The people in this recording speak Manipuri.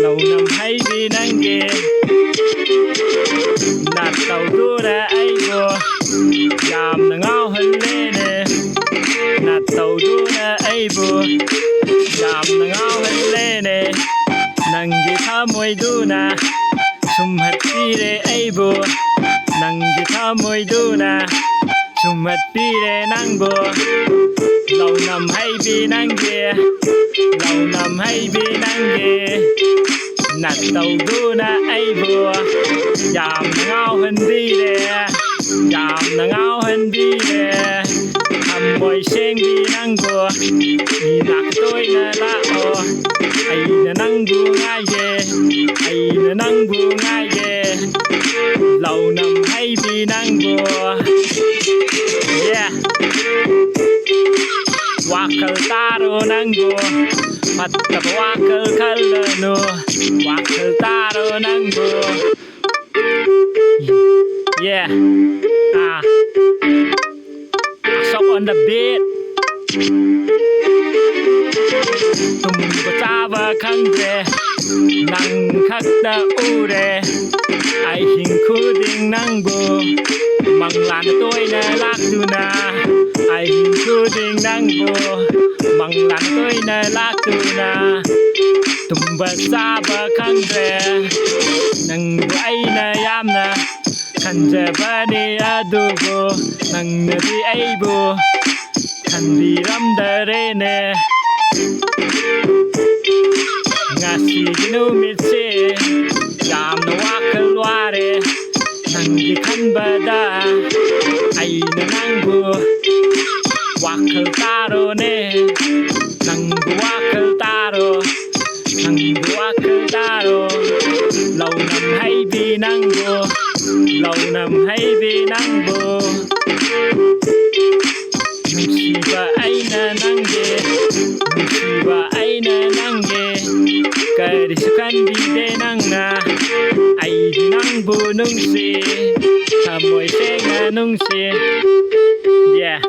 lâu năm haybi nange nat tawduna aybo yamna ngawhallene nat tawduna aybo yamna ngawhallene nangi thamoyduna sumhatpire aybo nangi thamoyduna sumhatpire nangbo lâu năm haybi nange lâu năm haybi nange nat tawduna aybo yamna ngawhallene yamna ngawhallene thamoy sengbi nangbo inak toyna lao aina nangbu ngaye aina nangbu ngaye lâu năm haybi nangbo yeah wakal taro nangbo matab wakal kalano wakal taro nangbo yeah Asok on the beat tum bachava khangre nang khakta ure ai hing khuding nangbo manglan toina laktuna ai hing khuding nangbo manglan toina laktuna tum bachava khangre nangbo aina yamna kanjabani adugo nangnadi aibo kandiramdarene ngasigi numitse yamna wakal ware nangi khanbada aina nangbu wakal taro ne nangbu wakal taro nangbu wakal taro lâu năm haybi nangbo lâu năm haybi nangbo nungsiba aina nange nungsiba aina nange karisukan bide nangna aidi nangbu nungsi thamoy senga nungsi yeah